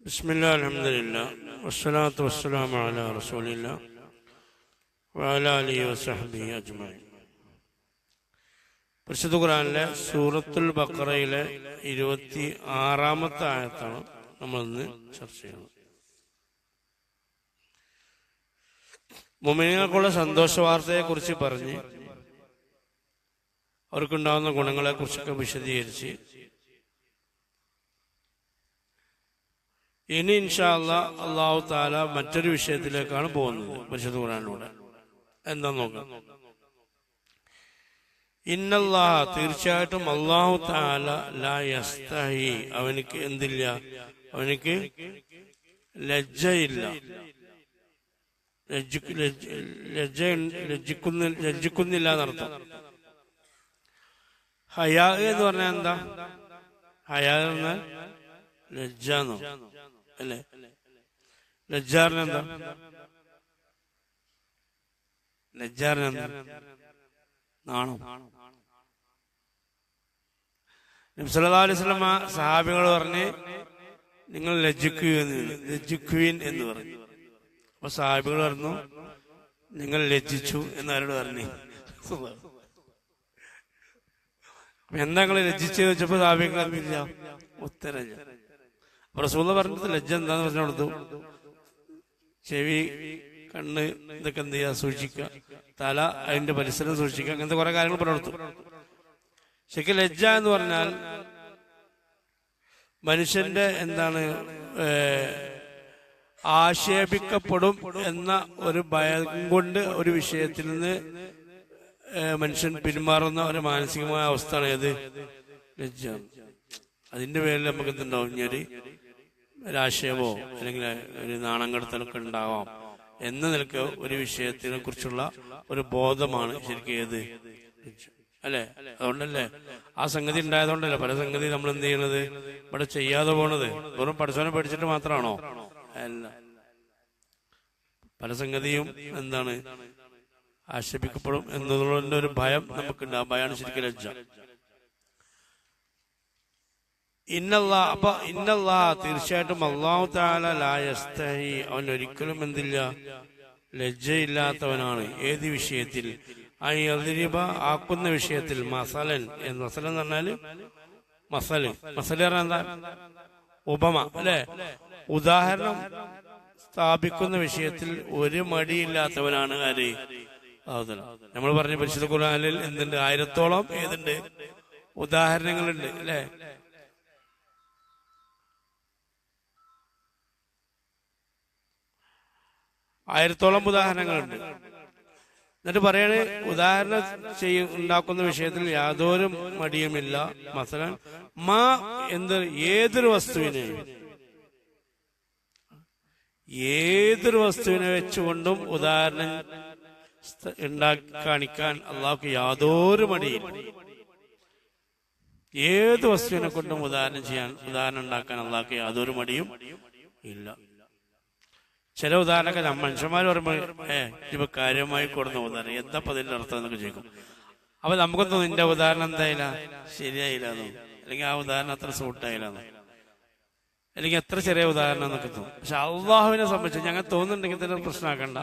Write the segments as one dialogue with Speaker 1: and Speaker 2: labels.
Speaker 1: ബിസ്മില്ലാ അൽഹംദുലില്ലാ വസ്സലാത്തു വസ്സലാമു അലാ റസൂലില്ലാ വഅലാ ആലിഹി വസഹ്ബിഹി അജ്മഈൻ. പരിശുദ്ധ ഖുർആനിലെ സൂറത്തുൽ ബഖറയിലെ 26-ാമത്തെ ആയത്താണ് നമ്മൾ ഇന്ന് ചർച്ച ചെയ്യുന്നത്. മുഅ്മിനീങ്ങൾക്കുള്ള സന്തോഷ വാർത്തയെക്കുറിച്ച് പറഞ്ഞ് അവർക്കുണ്ടാകുന്ന ഗുണങ്ങളെക്കുറിച്ചൊക്കെ വിശദീകരിച്ച് ഇനി ഇൻഷാ അല്ലാഹ് അല്ലാഹു തആല മറ്റൊരു വിഷയത്തിലേക്കാണ് പോകുന്നത് പരിശുദ്ധ ഖുർആനിലൂടെ. എന്താ നോക്കാം. ഇന്നല്ലാഹ, തീർച്ചയായിട്ടും അല്ലാഹു തആല ലാ യസ്തഹി, അവനിക്ക് എന്തില്ല, അവനിക്ക് ലജ്ജയില്ല, ലജ്ജിക്കുന്നില്ല എന്നർത്ഥം. ഹയാ എന്ന് പറഞ്ഞാൽ എന്താ? ഹയാ എന്നാൽ ലജ്ജാന്നോ അല്ലേ? ലജ്ജാറിന് എന്താ? ലജ്ജാറിന് എന്താ? നാണോ? നബി സല്ലല്ലാഹു അലൈഹി വസല്ലം സഹാബികൾ പറഞ്ഞ് നിങ്ങൾ ലജ്ജിക്കുവീൻ എന്ന് പറഞ്ഞു. അപ്പൊ സഹാബികൾ പറഞ്ഞു നിങ്ങൾ ലജ്ജിച്ചു എന്നാരോട് പറഞ്ഞു. എന്താ നിങ്ങൾ ലജ്ജിച്ചു വെച്ചപ്പോ സഹാബികൾ അറിഞ്ഞില്ല, ഉത്തരമില്ല. അപ്പൊ റസൂലുള്ളാഹി പറഞ്ഞത് ലജ്ജ എന്താന്ന് പറഞ്ഞു കൊടുത്തു. ചെവി, കണ്ണ് ഇതൊക്കെ എന്ത് ചെയ്യാ, സൂക്ഷിക്കുക, തല അതിന്റെ പരിസരം സൂക്ഷിക്കുക, അങ്ങനത്തെ കുറെ കാര്യങ്ങൾ പറഞ്ഞു കൊടുത്തു. ശരിക്കും ലജ്ജ എന്ന് പറഞ്ഞാൽ മനുഷ്യന്റെ എന്താണ്, ആക്ഷേപിക്കപ്പെടും എന്ന ഒരു ഭയം കൊണ്ട് ഒരു വിഷയത്തിൽ നിന്ന് മനുഷ്യൻ പിന്മാറുന്ന ഒരു മാനസികമായ അവസ്ഥയാണ് ഏത്? ലജ്ജ. അതിന്റെ പേരിൽ നമുക്ക് എന്തുണ്ടാവും, ഇനി ഒരാശയമോ അല്ലെങ്കിൽ ഒരു നാണം കെടുത്തലൊക്കെ ഉണ്ടാവാം എന്ന നിലക്ക് ഒരു വിഷയത്തിനെ കുറിച്ചുള്ള ഒരു ബോധമാണ് ശരിക്കും ഏത്? അല്ലെ? അതുകൊണ്ടല്ലേ ആ സംഗതി ഉണ്ടായതുകൊണ്ടല്ലേ പല സംഗതി നമ്മൾ എന്ത് ചെയ്യണത്, ഇവിടെ ചെയ്യാതെ പോണത്. വെറും പഠിച്ചവനെ പഠിച്ചിട്ട് മാത്രമാണോ? അല്ല, പല സംഗതിയും എന്താണ്, ആക്ഷേപിക്കപ്പെടും എന്നതുകൊണ്ട് ഒരു ഭയം നമുക്കുണ്ട്. ആ ഭയമാണ് ശരിക്കും ലജ്ജ. ഇന്നല്ലാഹ, തീർച്ചയായിട്ടും അല്ലാഹു തആല ലാ യസ്തഹി, അവൻ ഒരിക്കലും എന്തില്ല, ലജ്ജയില്ലാത്തവനാണ്. ഏത് വിഷയത്തിൽ? അയ്യദ്രിബ, ആക്കുന്ന വിഷയത്തിൽ. മസലൻ എന്ന് പറഞ്ഞാല് മസല് പറഞ്ഞാൽ എന്താ? ഉപമ അല്ലെ? ഉദാഹരണം സ്ഥാപിക്കുന്ന വിഷയത്തിൽ ഒരു മടിയില്ലാത്തവനാണ് ആര്? നമ്മൾ പറഞ്ഞ പരിശുദ്ധ ഖുർആനിൽ എന്തുണ്ട്? 1000-ഓളം ഏതുണ്ട്? ഉദാഹരണങ്ങളുണ്ട് അല്ലെ? ആയിരത്തോളം ഉദാഹരണങ്ങളുണ്ട്. എന്നിട്ട് പറയണേ, ഉദാഹരണം ഉണ്ടാക്കുന്ന വിഷയത്തിൽ യാതൊരു മടിയുമില്ല. മസലൻ മാ, എന്ത്, ഏതൊരു വസ്തുവിനെ വെച്ചുകൊണ്ടും ഉദാഹരണം കാണിക്കാൻ അള്ളാഹുക്ക് യാതൊരു മടിയില്ല. ഏത് വസ്തുവിനെ കൊണ്ടും ഉദാഹരണം ഉണ്ടാക്കാൻ അള്ളാഹുക്ക് യാതൊരു മടിയും ഇല്ല. ചില ഉദാഹരണമൊക്കെ മനുഷ്യന്മാർ പറയുമ്പോൾ ഇപ്പൊ കാര്യമായി കൊടുന്ന ഉദാഹരണം എന്താ അതിന്റെ അർത്ഥം എന്നൊക്കെ ചോദിക്കും. അപ്പൊ നമുക്കൊന്നും നിന്റെ ഉദാഹരണം എന്തായില്ല, ശരിയായില്ലെന്നോ, അല്ലെങ്കിൽ ആ ഉദാഹരണം അത്ര സൂട്ടായില്ലെന്നോ, അല്ലെങ്കിൽ എത്ര ചെറിയ ഉദാഹരണം എന്നൊക്കെ തോന്നും. പക്ഷെ അള്ളാഹുവിനെ സംബന്ധിച്ച് ഞങ്ങൾ തോന്നുന്നുണ്ടെങ്കിൽ തന്നെ പ്രശ്നമാക്കണ്ട.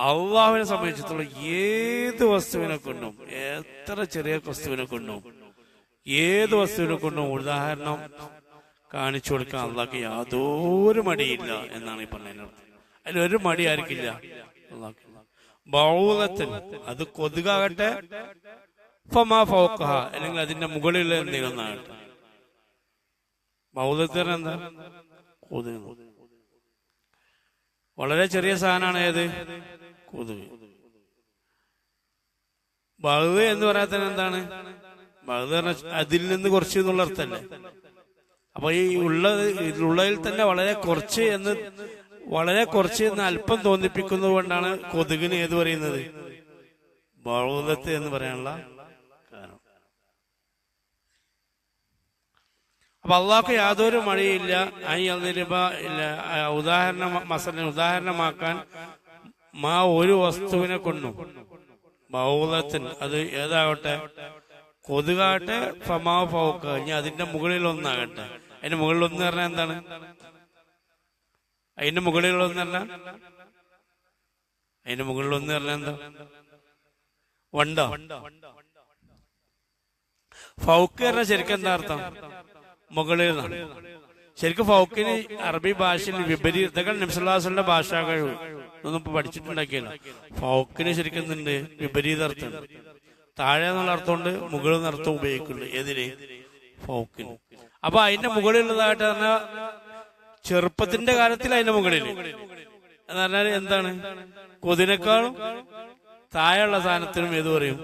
Speaker 1: അള്ളാഹുവിനെ സംബന്ധിച്ചിടത്തോളം ഏത് വസ്തുവിനെ കൊണ്ടും, എത്ര ചെറിയ വസ്തുവിനെ കൊണ്ടും, ഏത് വസ്തുവിനെ കൊണ്ടും ഉദാഹരണം കാണിച്ചു കൊടുക്കാൻ അള്ളാഹ്ക്ക് യാതൊരു മടിയില്ല എന്നാണ് ഈ പറഞ്ഞതിനർത്ഥം. അതിലൊരു മടി ആർക്കില്ല അള്ളാഹ്ക്ക്. ബൗലത്തൻ, അത് കൊതുകാകട്ടെ, ഫമാ ഫൗഖഹ, അല്ലെങ്കിൽ അതിന്റെ മുകളിൽ എന്തെങ്കിലും ഒന്നാകട്ടെ. ബൗലത്തിന് എന്താ? കൊതുക്. വളരെ ചെറിയ സാധനമാണ് ഏത്? കൊതുക്. ബഹ് എന്ന് പറയാത്തന്നെ എന്താണ്? ബഹ് പറഞ്ഞ അതിൽ നിന്ന് കുറച്ച് എന്നുള്ള അർത്ഥമല്ലേ? അപ്പൊ ഈ ഉള്ളതിൽ തന്നെ വളരെ കുറച്ച് എന്ന് അല്പം തോന്നിപ്പിക്കുന്നത് കൊണ്ടാണ് കൊതുകിന് ഏത് പറയുന്നത്? ബൗലത്ത് എന്ന് പറയാനുള്ള കാരണം. അപ്പൊ അള്ളാഹ്ക്ക് യാതൊരു മടിയില്ല. ഉദാഹരണമാക്കാൻ ഒരു വസ്തുവിനെ കൊണ്ടും. ബൗലത്തിന്, അത് ഏതാകട്ടെ, കൊതുകാകട്ടെ, ഫമാ ഫൗഖ, ഇനി അതിന്റെ മുകളിൽ ഒന്നാകട്ടെ. അതിന്റെ മുകളിൽ ഒന്ന് പറഞ്ഞാൽ എന്താണ്? അതിന്റെ മുകളിലുള്ളതെന്ന് പറഞ്ഞാൽ അതിന്റെ മുകളിലൊന്ന് പറഞ്ഞാൽ എന്താ? വണ്ടോ? ഫൗക്ക് പറഞ്ഞാൽ ശരിക്കും എന്താ അർത്ഥം? മുകളിൽ നിന്നാണ്. ശരിക്കും ഫൗക്കിന് അറബി ഭാഷയിൽ വിപരീതങ്ങൾ നബി സല്ലല്ലാഹു അലൈഹി വസല്ലം ഭാഷാ കഴിവ് ഒന്നും ഇപ്പൊ പഠിച്ചിട്ടുണ്ടാക്കിയല്ല. ഫൗക്കിന് ശരിക്കും എന്തുണ്ട്? വിപരീത അർത്ഥം. താഴെ എന്നുള്ള അർത്ഥമുണ്ട്, മുകളിൽ നിന്ന് അർത്ഥം ഉപയോഗിക്കുന്നുണ്ട്. ഏതിന്? ഫൗക്കിന്. അപ്പൊ അതിന്റെ മുകളിലുള്ളതായിട്ട് പറഞ്ഞാൽ ചെറുപ്പത്തിന്റെ കാലത്തിൽ അതിന്റെ മുകളിൽ എന്ന് പറഞ്ഞാൽ എന്താണ്? കൊതിനേക്കാളും താഴെയുള്ള സാധനത്തിനും ഏത് പറയും?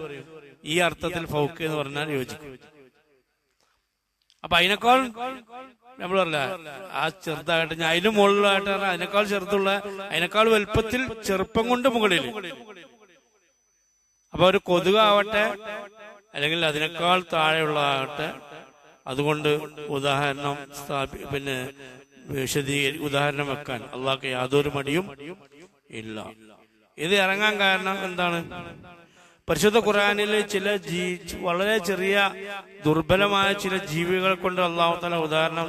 Speaker 1: ഈ അർത്ഥത്തിൽ ഫൗക്ക് എന്ന് പറഞ്ഞാൽ യോജിക്കും. അപ്പൊ അതിനേക്കാൾ നമ്മൾ പറഞ്ഞ ആ ചെറുതായിട്ട് ഞാൻ അതിന് മുകളിലായിട്ട് പറഞ്ഞാൽ അതിനേക്കാൾ ചെറുതുള്ള, അതിനേക്കാൾ വലുപ്പത്തിൽ ചെറുപ്പം കൊണ്ട് മുകളിൽ. അപ്പൊ ഒരു കൊതുകാവട്ടെ അല്ലെങ്കിൽ അതിനേക്കാൾ താഴെയുള്ളതാകട്ടെ, അതുകൊണ്ട് ഉദാഹരണം ഉദാഹരണം വെക്കാൻ അള്ളാഹ്ക്ക് യാതൊരു മടിയും ഇല്ല. ഇത് ഇറങ്ങാൻ കാരണം എന്താണ്? പരിശുദ്ധ ഖുർആനിലെ ചില വളരെ ചെറിയ ദുർബലമായ ചില ജീവികൾ കൊണ്ട് അള്ളാഹു തആല ഉദാഹരണം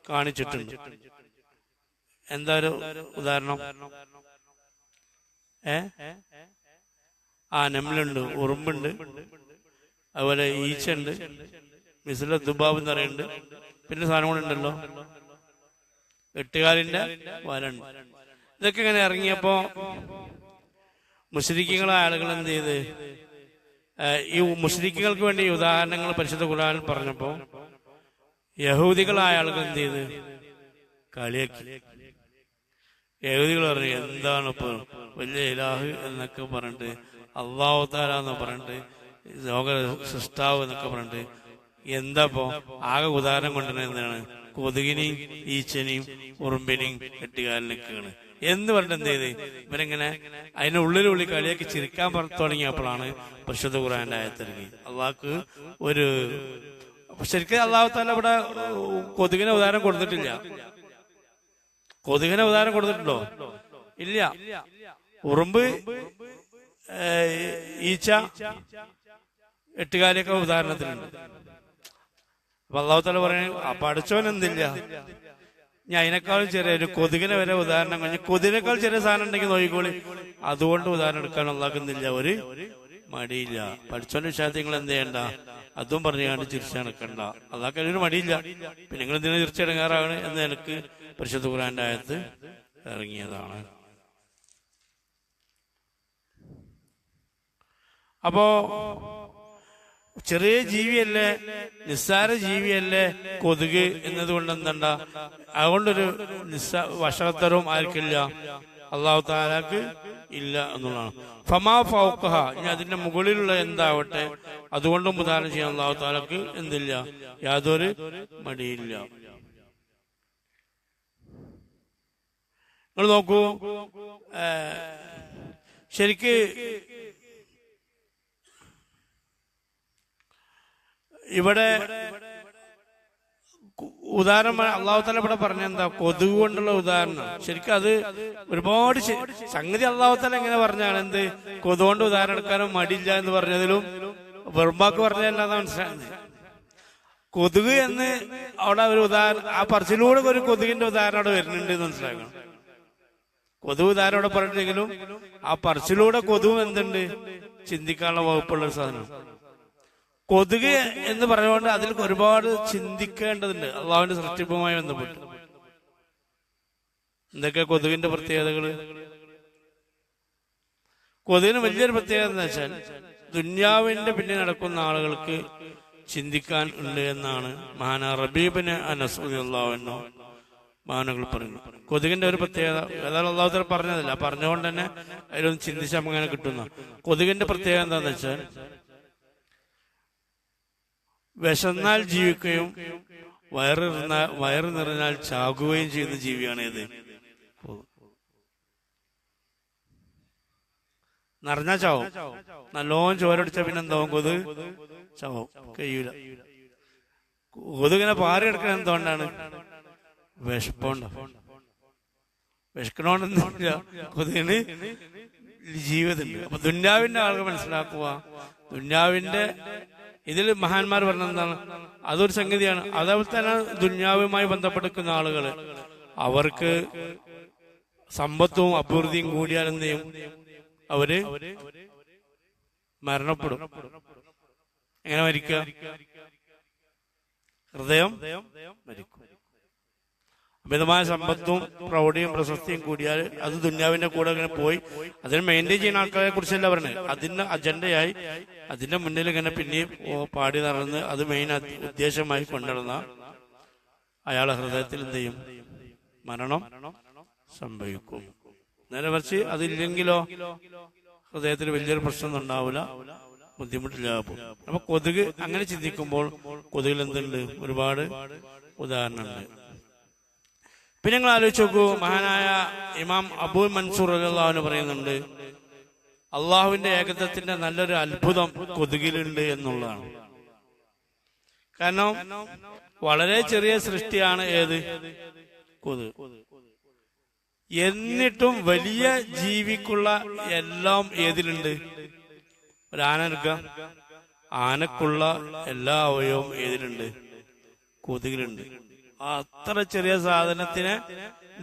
Speaker 1: കാണിച്ചിട്ടുണ്ട്. എന്താ ഒരു ഉദാഹരണം? നെമ്ലുണ്ട്, ഉറുമ്പുണ്ട്, അതുപോലെ ഈച്ചണ്ട്, മിസ്ല ദുബാബ് എന്ന് പറയുന്നുണ്ട്. പിന്നെ സാധനം കൂടെ ഉണ്ടല്ലോ, എട്ടുകാലിന്റെ വലുണ്ട്. ഇതൊക്കെ ഇങ്ങനെ ഇറങ്ങിയപ്പോ മുശ്രിക്കുകളായ ആളുകൾ എന്ത് ചെയ്ത്, ഈ മുശ്രിക്കുകൾക്ക് വേണ്ടി ഉദാഹരണങ്ങൾ പരിശുദ്ധ ഖുർആനിൽ പറഞ്ഞപ്പോ യഹൂദികളായ ആളുകൾ എന്ത് ചെയ്ത് കളിയാക്കി. യഹൂദികൾ പറഞ്ഞു, എന്താണ് ഇപ്പൊ വലിയ ഇലാഹ് എന്നൊക്കെ പറഞ്ഞിട്ട്, അല്ലാഹു തആല എന്ന് പറഞ്ഞിട്ട്, ലോക സൃഷ്ടാവ് എന്നൊക്കെ പറഞ്ഞിട്ട്, എന്താപ്പോ ആകെ ഉദാഹരണം കൊണ്ടുവരുന്നത് എന്താണ്? കൊതുകിനെയും ഈച്ചനെയും ഉറുമ്പിനെയും എട്ടുകാലിനൊക്കെയാണ് എന്ന് പറഞ്ഞിട്ട് എന്ത് ചെയ്ത് ഇവരെങ്ങനെ അതിന്റെ ഉള്ളിൽ കളിയാക്കി ചിരിക്കാൻ തുടങ്ങിയപ്പോഴാണ് പരിശുദ്ധ ഖുർആന്റെ ആയത്തിറങ്ങി. അള്ളാഹ്ക്ക് ഒരു ശരിക്കും അല്ലാഹു തആല ഇവിടെ കൊതുകിനെ ഉദാഹരണം കൊടുത്തിട്ടില്ല. കൊതുകിനെ ഉദാഹരണം കൊടുത്തിട്ടുണ്ടോ? ഇല്ല. ഉറുമ്പ്, ഈച്ച, എട്ടുകാലിയൊക്കെ ഉദാഹരണത്തിലുണ്ട്. അപ്പൊ അല്ലാഹു തആല പറയുന്നത് പഠിച്ചവൻ എന്തില്ല, ഞാൻ അതിനേക്കാളും ചെറിയ ഒരു കൊതുകിനെ വരെ ഉദാഹരണം കഴിഞ്ഞ് കൊതുകിനേക്കാൾ ചെറിയ സാധനം ഉണ്ടെങ്കിൽ നോക്കിക്കോളി, അതുകൊണ്ട് ഉദാഹരണം എടുക്കാൻ അള്ളാഹ്ക്കുന്നില്ല ഒരു മടിയില്ല. പഠിച്ചവന്റെ വിഷയത്തിൽ നിങ്ങൾ എന്ത് ചെയ്യണ്ട, അതും പറഞ്ഞാണ്ട് ചിരിച്ചടക്കണ്ട. അള്ളാഹ്ക്ക് അതിനൊരു മടിയില്ല. പിന്നെ നിങ്ങൾ എന്തിനാ ചിരിച്ചടങ്ങാറാണ് എന്ന് എനിക്ക് പരിശുദ്ധ ഖുർആന്റെ ആയത്ത് ഇറങ്ങിയതാണ്. അപ്പോ ചെറിയ ജീവിയല്ലേ, നിസ്സാര ജീവിയല്ലേ കൊതുക് എന്നതുകൊണ്ട് എന്തണ്ട, അതുകൊണ്ടൊരു വഷളത്തരവും ആർക്കില്ല, അല്ലാഹു തആലക്ക് ഇല്ല എന്നുള്ളതാണ്. ഫമാ ഫൗഖഹ, ഇനി അതിന്റെ മുകളിലുള്ള എന്താവട്ടെ അതുകൊണ്ടും ഉദാഹരണം ചെയ്യാൻ അല്ലാഹു തആലക്ക് എന്തില്ല, യാതൊരു മടിയില്ല. നിങ്ങൾ നോക്കൂ, ശരിക്ക് ഇവിടെ ഉദാഹരണം അള്ളാഹു തആല ഇവിടെ പറഞ്ഞ എന്താ, കൊതുക് കൊണ്ടുള്ള ഉദാഹരണം. ശരിക്കും അത് ഒരുപാട് സംഗതി അള്ളാഹു തആല എങ്ങനെ പറഞ്ഞാണ്, എന്ത് കൊതുക് കൊണ്ട് ഉദാഹരണം എടുക്കാനും മടിയില്ല എന്ന് പറഞ്ഞതിലും വെറുമ്പാക്ക് പറഞ്ഞതല്ലാന്ന് മനസ്സിലായത്. കൊതുക് എന്ന് അവിടെ ഒരു ഉദാഹരണം, ആ പറച്ചിലൂടെ ഒരു കൊതുകിന്റെ ഉദാഹരണം അവിടെ വരുന്നുണ്ട് എന്ന് മനസ്സിലാക്കണം. കൊതുക് ഉദാഹരണം അവിടെ പറഞ്ഞിട്ടെങ്കിലും ആ പറച്ചിലൂടെ കൊതുകും എന്തുണ്ട്, ചിന്തിക്കാനുള്ള വകുപ്പുള്ള ഒരു സാധനം. കൊതുക് എന്ന് പറഞ്ഞുകൊണ്ട് അതിൽ ഒരുപാട് ചിന്തിക്കേണ്ടതുണ്ട് അള്ളാഹുവിന്റെ സൃഷ്ടിപ്പുമായി ബന്ധപ്പെട്ട്. എന്തൊക്കെ കൊതുകിന്റെ പ്രത്യേകതകള്? കൊതുകിന് വലിയൊരു പ്രത്യേകത എന്ന് വെച്ചാൽ ദുന്യാവിന്റെ പിന്നെ നടക്കുന്ന ആളുകൾക്ക് ചിന്തിക്കാൻ ഉണ്ട് എന്നാണ് മഹാന റബീബിന് അനസ് റളിയല്ലാഹു അൻഹു മഹാനുകൾ പറയുന്നു. കൊതുകിന്റെ ഒരു പ്രത്യേകത ഏതായാലും അല്ലാഹു തആല പറഞ്ഞതല്ല, പറഞ്ഞുകൊണ്ട് തന്നെ അതിലൊന്ന് ചിന്തിച്ച് അങ്ങനെ കിട്ടുന്ന കൊതുകിന്റെ പ്രത്യേകത എന്താന്ന് വെച്ചാൽ വിശന്നാൽ ജീവിക്കുകയും വയറ് നിറഞ്ഞാൽ ചാകുകയും ചെയ്യുന്ന ജീവിയാണ് ഇത്. നിറഞ്ഞാ ചാവും, നല്ലോണം ചോരടിച്ച പിന്നെ എന്താവും, കൊതുക് ചാവും, കഴിയൂല. കൊതുകിനെ പാറി എടുക്കണ എന്തുകൊണ്ടാണ്? വിശപ്പുണ്ടോ? വിശക്കണോണ്ടൊന്നുമില്ല, കൊതുകിന് ജീവിതമുണ്ട്. അപ്പൊ ദുന്യാവിന്റെ ആളുകൾ മനസ്സിലാക്കുക, ദുന്യാവിന്റെ ഇതിൽ മഹാന്മാർ പറഞ്ഞ എന്താണ്, അതൊരു സംഗതിയാണ്. അതേപോലെ തന്നെ ദുന്യാവുമായി ബന്ധപ്പെടുന്ന ആളുകള് അവർക്ക് സമ്പത്തും അഭിവൃദ്ധിയും കൂടിയാൽ എന്ത് ചെയ്യും? അവര് മരണപ്പെടും. എങ്ങനെ മരിക്കുക? ഹൃദയം മരിക്കും. അമിതമായ സമ്പത്തും പ്രൗഢിയും പ്രശസ്തിയും കൂടിയാൽ അത് ദുന്യാവിന്റെ കൂടെ ഇങ്ങനെ പോയി അതിന് മെയിൻറ്റെയിൻ ചെയ്യുന്ന ആൾക്കാരെ കുറിച്ചല്ല പറഞ്ഞത്. അതിന് അജണ്ടയായി അതിന്റെ മുന്നിൽ ഇങ്ങനെ പിന്നെയും പാടി നടന്ന് അത് മെയിൻ ഉദ്ദേശമായി കൊണ്ടുവരുന്ന അയാളെ ഹൃദയത്തിൽ എന്ത് ചെയ്യും? മരണം സംഭവിക്കും. നേരെ മറിച്ച് അതില്ലെങ്കിലോ ഹൃദയത്തിൽ വലിയൊരു പ്രശ്നം ഉണ്ടാവില്ല, ബുദ്ധിമുട്ടില്ലാതെ പോകും. അപ്പൊ കൊതുക് അങ്ങനെ ചിന്തിക്കുമ്പോൾ കൊതുകിൽ എന്തുണ്ട്? ഒരുപാട് ഉദാഹരണമുണ്ട്. പിന്നെ നിങ്ങൾ ആലോചിച്ച് നോക്കൂ, മഹാനായ ഇമാം അബൂ മൻസൂർ റളിയല്ലാഹു അൻഹു പറയുന്നുണ്ട്, അള്ളാഹുവിന്റെ ഏകത്വത്തിന്റെ നല്ലൊരു അത്ഭുതം കൊതുകിലുണ്ട് എന്നുള്ളതാണ്. കാരണം വളരെ ചെറിയ സൃഷ്ടിയാണ് ഏത്? കൊതുക്. എന്നിട്ടും വലിയ ജീവിക്കുള്ള എല്ലാം ഏതിലുണ്ട്? ഒരു ആന എടുക്കുക, ആനക്കുള്ള എല്ലാ അവയവവും ഏതിലുണ്ട്? കൊതുകിലുണ്ട്. അത്ര ചെറിയ സാധനത്തിന്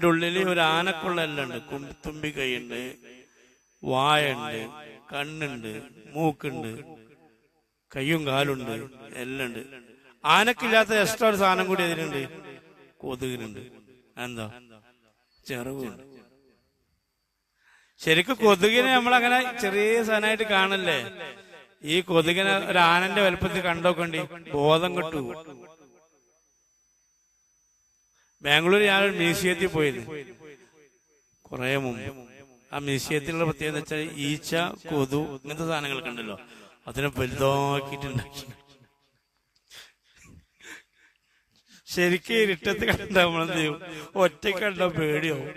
Speaker 1: ഉള്ളിൽ ഒരു ആനക്കുള്ള എല്ലാം ഉണ്ട്. തുമ്പിക്കൈയുണ്ട്, വായുണ്ട്, കണ്ണുണ്ട്, മൂക്കുണ്ട്, കയ്യും കാലുണ്ട്, എല്ലാം ഉണ്ട്. ആനക്കില്ലാത്ത എക്സ്ട്രാ ഒരു സാധനം കൂടി അതിനുണ്ട്, കൊതുകിനുണ്ട്. എന്താ? ചിറകുണ്ട്. ശരിക്കും കൊതുകിനെ നമ്മളങ്ങനെ ചെറിയ സാധനമായിട്ട് കാണല്ലേ. ഈ കൊതുകിനെ ഒരു ആനന്റെ വലുപ്പത്തിൽ കണ്ടോക്കണ്ടി ബോധം കിട്ടു. ബാംഗ്ലൂർ ഞാനൊരു മ്യൂസിയത്തിൽ പോയിരുന്നു കുറെ മുമ്പ്. ആ മ്യൂസിയത്തിലുള്ള പ്രത്യേകത എന്ന് വെച്ചാൽ ഈച്ച, കൊതു ഇങ്ങനത്തെ സാധനങ്ങളൊക്കെ ഉണ്ടല്ലോ, അതിനെ വലുതാക്കിയിട്ടുണ്ടാക്കി. ശരിക്കും ഇരുട്ടത്ത് കണ്ട നമ്മളെന്ത് ചെയ്യും? ഒറ്റയ്ക്ക് കണ്ട പേടിയാവും.